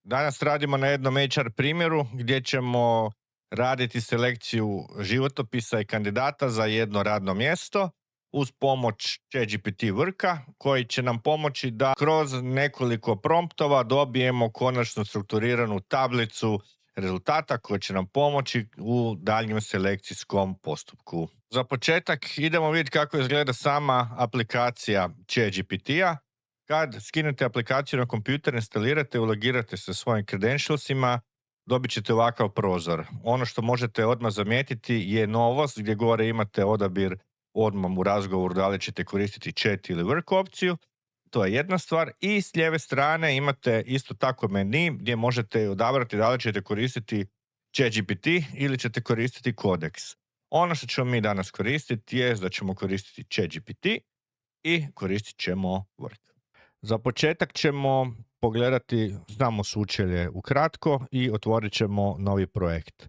Danas radimo na jednom HR primjeru gdje ćemo raditi selekciju životopisa i kandidata za jedno radno mjesto uz pomoć ChatGPT Worka koji će nam pomoći da kroz nekoliko promptova dobijemo konačno strukturiranu tablicu rezultata koja će nam pomoći u daljnjem selekcijskom postupku. Za početak idemo vidjeti kako izgleda sama aplikacija ChatGPT-a. Kad skinete aplikaciju na kompjuter, instalirate, ulogirate sa svojim credentialsima, dobit ćete ovakav prozor. Ono što možete odmah zamijetiti je novost gdje gore imate odabir odmah u razgovoru da li ćete koristiti chat ili work opciju. To je jedna stvar. I s lijeve strane imate isto tako meni gdje možete odabrati da li ćete koristiti ChatGPT ili ćete koristiti Codex. Ono što ćemo mi danas koristiti je da ćemo koristiti ChatGPT i koristit ćemo Work. Za početak ćemo pogledati samo sučelje ukratko i otvorit ćemo novi projekt.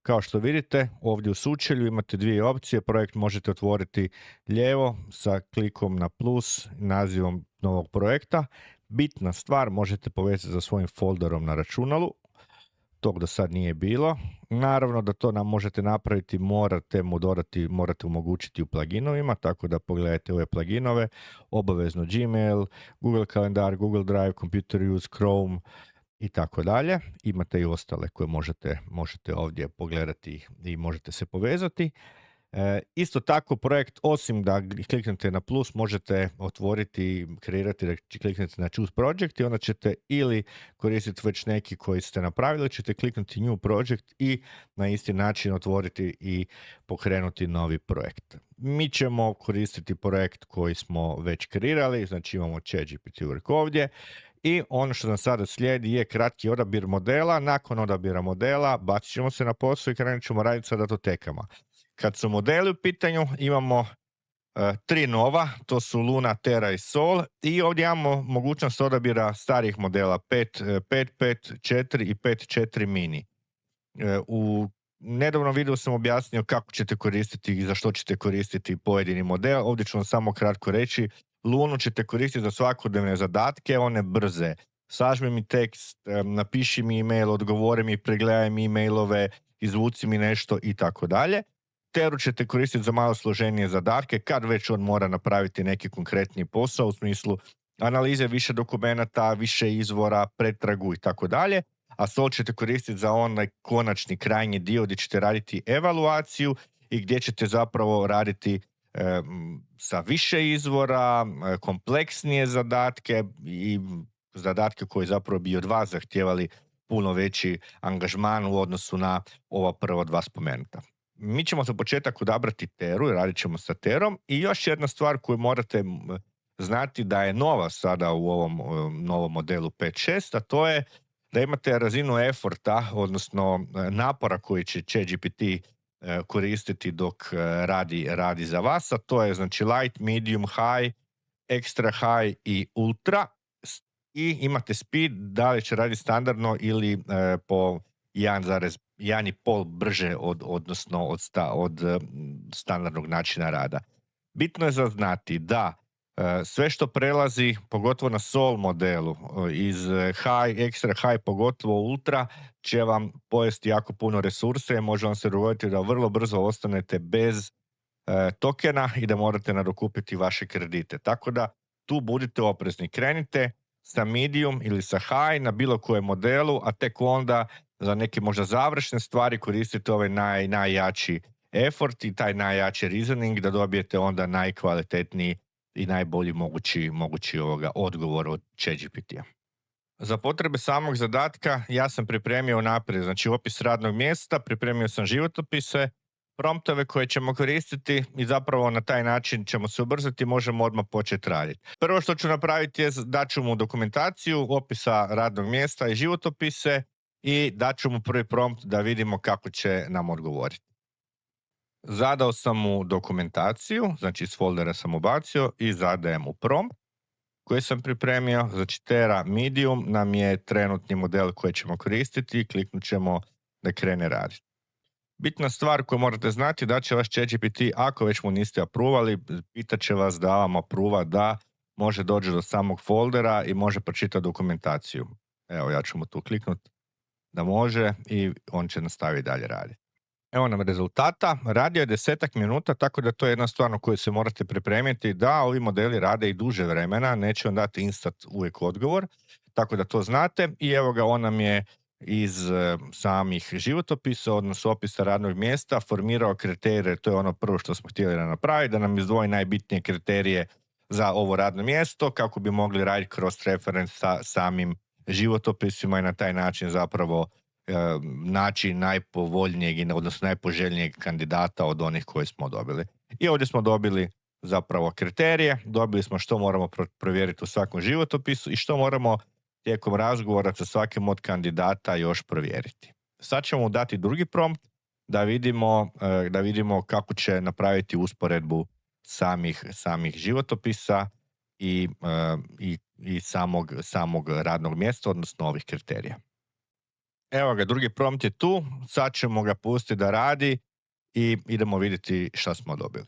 Kao što vidite, ovdje u sučelju imate dvije opcije. Projekt možete otvoriti lijevo sa klikom na plus i nazivom novog projekta. Bitna stvar, možete povezati sa svojim folderom na računalu. Tog do sad nije bilo. Naravno da to nam možete napraviti, morate omogućiti u pluginovima, tako da pogledajte ove pluginove, obavezno Gmail, Google kalendar, Google Drive, Computer Use, Chrome i tako dalje. Imate i ostale koje možete ovdje pogledati i možete se povezati. Isto tako projekt, osim da kliknete na plus, možete otvoriti, kreirati, da kliknete na choose project i onda ćete ili koristiti već neki koji ste napravili, ćete kliknuti new project i na isti način otvoriti i pokrenuti novi projekt. Mi ćemo koristiti projekt koji smo već kreirali, znači imamo ChatGPT Work ovdje. I ono što nam sada slijedi je kratki odabir modela. Nakon odabira modela bacit ćemo se na posao i krenut ćemo raditi sa datotekama. Kad su modeli u pitanju, imamo tri nova, to su Luna, Terra i Sol, i ovdje imamo mogućnost odabira starih modela 5.4 i 5.4 mini. U nedavnom videu sam objasnio kako ćete koristiti i za što ćete koristiti pojedini model. Ovdje ću vam samo kratko reći. Lunu ćete koristiti za svakodnevne zadatke, one brze. Sažmi mi tekst, napiši mi email, odgovori mi, pregledaj mi emailove, izvuci mi nešto i tako dalje. Teru ćete koristiti za malo složenije zadatke, kad već on mora napraviti neki konkretni posao u smislu analize više dokumenata, više izvora, pretragu i tako dalje. A Sol ćete koristiti za onaj konačni krajnji dio gdje ćete raditi evaluaciju i gdje ćete zapravo raditi sa više izvora, kompleksnije zadatke i zadatke koje zapravo bi od vas zahtijevali puno veći angažman u odnosu na ova prva dva spomenuta. Mi ćemo za početak odabrati Teru i radit ćemo sa Terom. I još jedna stvar koju morate znati da je nova sada u ovom novom modelu 5.6, a to je da imate razinu efforta, odnosno napora koji će ChatGPT koristiti dok radi za vas, a to je znači light, medium, high, extra high i ultra. I imate speed, da li će raditi standardno ili po 1,5 brže od standardnog načina rada. Bitno je znati da sve što prelazi, pogotovo na Sol modelu, iz high, extra high, pogotovo ultra, će vam pojesti jako puno resurse, može vam se dogoditi da vrlo brzo ostanete bez tokena i da morate nadokupiti vaše kredite. Tako da tu budite oprezni. Krenite sa medium ili sa high na bilo kojem modelu, a tek onda za neke možda završne stvari koristite ovaj najjači effort i taj najjači reasoning da dobijete onda najkvalitetniji i najbolji mogući odgovor od ChatGPT-a. Za potrebe samog zadatka ja sam pripremio naprijed, znači opis radnog mjesta, pripremio sam životopise, promptove koje ćemo koristiti i zapravo na taj način ćemo se ubrzati i možemo odmah početi raditi. Prvo što ću napraviti je daću mu dokumentaciju opisa radnog mjesta i životopise i daću mu prvi prompt da vidimo kako će nam odgovoriti. Zadao sam mu dokumentaciju, znači iz foldera sam ubacio i zadajem mu prompt koji sam pripremio. Znači Terra Medium nam je trenutni model koji ćemo koristiti i kliknut ćemo da krene raditi. Bitna stvar koju morate znati da će vaš ChatGPT, ako već mu niste aprovali, pitat će vas da vam apruva da može doći do samog foldera i može pročitati dokumentaciju. Evo, ja ću mu tu kliknuti da može i on će nastaviti dalje raditi. Evo nam rezultata. Radio je 10 minuta, tako da to je jedna stvar na koju se morate pripremiti, da ovi modeli rade i duže vremena, neće vam dati instant uvijek odgovor, tako da to znate. I evo ga, on nam je iz samih životopisa, odnosno opisa radnog mjesta, formirao kriterije, to je ono prvo što smo htjeli napraviti, da nam izdvoji najbitnije kriterije za ovo radno mjesto, kako bi mogli raditi cross-reference sa samim životopisima i na taj način zapravo naći najpovoljnijeg, odnosno najpoželjnijeg kandidata od onih koje smo dobili. I ovdje smo dobili zapravo kriterije, dobili smo što moramo provjeriti u svakom životopisu i što moramo tijekom razgovora sa svakim od kandidata još provjeriti. Sad ćemo mu dati drugi prompt da vidimo kako će napraviti usporedbu samih životopisa i samog radnog mjesta, odnosno ovih kriterija. Evo ga, drugi prompt je tu, sad ćemo ga pustiti da radi i idemo vidjeti šta smo dobili.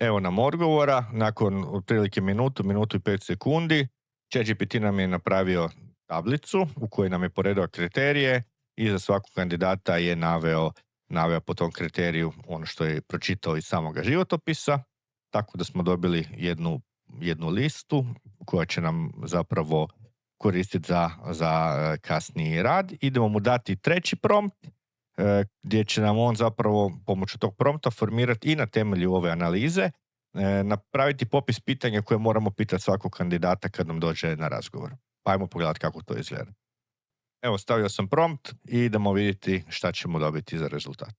Evo nam odgovora, nakon otprilike minutu i 5 sekundi, ChatGPT nam je napravio tablicu u kojoj nam je poredao kriterije i za svakog kandidata je naveo po tom kriteriju ono što je pročitao iz samoga životopisa, tako da smo dobili jednu listu koja će nam zapravo koristiti za kasniji rad. Idemo mu dati treći prompt gdje će nam on zapravo pomoću tog prompta formirati i na temelju ove analize napraviti popis pitanja koje moramo pitati svakog kandidata kad nam dođe na razgovor. Pa ajmo pogledati kako to izgleda. Evo, stavio sam prompt i idemo vidjeti šta ćemo dobiti za rezultat.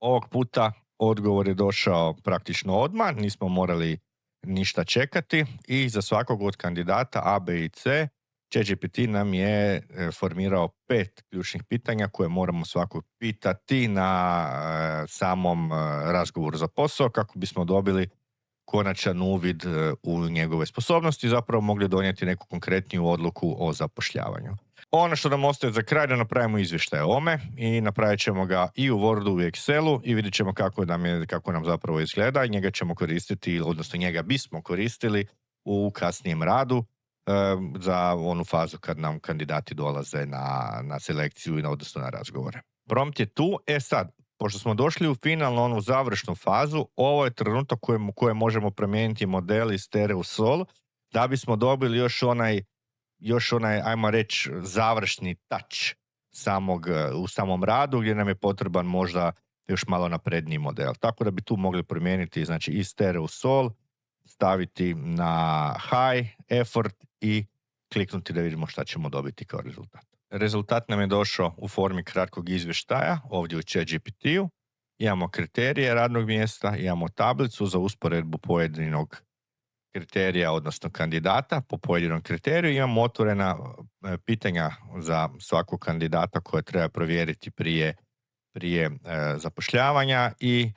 Ovog puta odgovor je došao praktično odmah, nismo morali ništa čekati i za svakog od kandidata A, B i C ChatGPT nam je formirao 5 ključnih pitanja koje moramo svakog pitati na samom razgovoru za posao kako bismo dobili konačan uvid u njegove sposobnosti, zapravo mogli donijeti neku konkretniju odluku o zapošljavanju. Ono što nam ostaje za kraj da napravimo izvještaj o ome i napravit ćemo ga i u Wordu i Excelu i vidjet ćemo kako nam zapravo izgleda i njega ćemo koristiti, odnosno njega bismo koristili u kasnijem radu za onu fazu kad nam kandidati dolaze na selekciju i odnosno na razgovore. Prompt je tu. Sad, pošto smo došli u finalnu, onu završnu fazu, ovo je trenutak u kojem možemo promijeniti model iz stereo u sol, da bismo dobili još onaj, ajmo reći, završni touch u samom radu, gdje nam je potreban možda još malo napredniji model. Tako da bi tu mogli promijeniti, znači, iz stereo u sol, staviti na high effort i kliknuti da vidimo šta ćemo dobiti kao rezultat. Rezultat nam je došao u formi kratkog izvještaja ovdje u ChatGPT-u. Imamo kriterije radnog mjesta, imamo tablicu za usporedbu pojedinog kriterija, odnosno kandidata po pojedinom kriteriju. Imamo otvorena pitanja za svakog kandidata koje treba provjeriti prije zapošljavanja i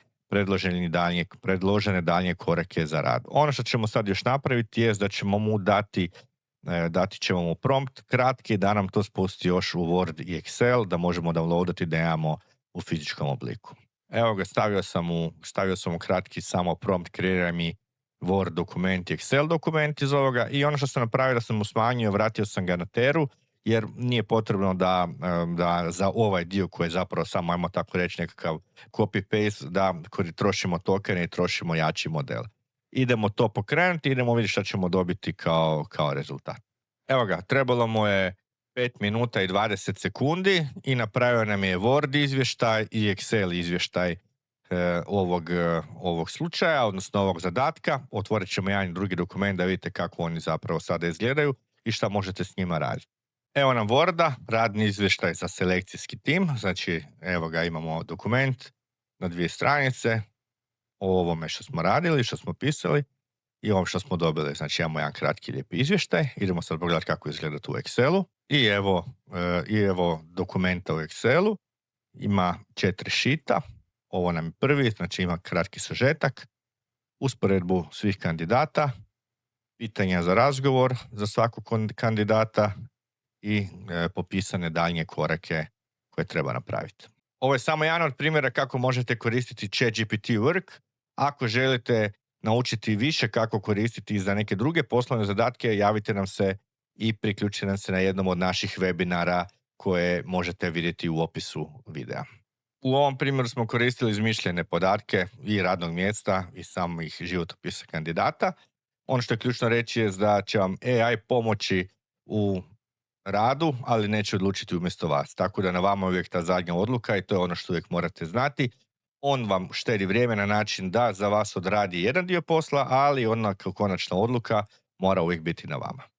predložene daljnje korake za rad. Ono što ćemo sad još napraviti je da ćemo mu dati ćemo mu prompt kratki da nam to spusti još u Word i Excel, da možemo downloadati da imamo u fizičkom obliku. Evo ga, stavio sam u kratki samo prompt, kreiraj mi Word dokument i Excel dokument iz ovoga i ono što sam napravio da sam mu smanjio, vratio sam ga na teru, jer nije potrebno da za ovaj dio koji je zapravo samo, ajmo tako reći, nekakav copy-paste, da trošimo tokene i trošimo jači model. Idemo to pokrenuti, idemo vidjeti šta ćemo dobiti kao rezultat. Evo ga, trebalo mu je 5 minuta i 20 sekundi i napravio nam je Word izvještaj i Excel izvještaj ovog slučaja, odnosno ovog zadatka. Otvorit ćemo jedan i drugi dokument da vidite kako oni zapravo sada izgledaju i šta možete s njima raditi. Evo nam Worda, radni izvještaj za selekcijski tim, znači evo ga, imamo dokument na 2 stranice o ovome što smo radili, što smo pisali i ovom što smo dobili. Znači imamo jedan kratki lijepi izvještaj, idemo sad pogledati kako izgleda tu u Excelu i evo dokumenta u Excelu, ima 4 šita, ovo nam je prvi, znači ima kratki sažetak, usporedbu svih kandidata, pitanja za razgovor za svakog kandidata i popisane daljnje korake koje treba napraviti. Ovo je samo jedan od primjera kako možete koristiti ChatGPT Work. Ako želite naučiti više kako koristiti za neke druge poslovne zadatke, javite nam se i priključite nam se na jednom od naših webinara koje možete vidjeti u opisu videa. U ovom primjeru smo koristili izmišljene podatke i radnog mjesta i samih životopisa kandidata. Ono što je ključno reći je da će vam AI pomoći u radu, ali neće odlučiti umjesto vas. Tako da na vama je uvijek ta zadnja odluka i to je ono što uvijek morate znati. On vam štedi vrijeme na način da za vas odradi jedan dio posla, ali ona konačna odluka mora uvijek biti na vama.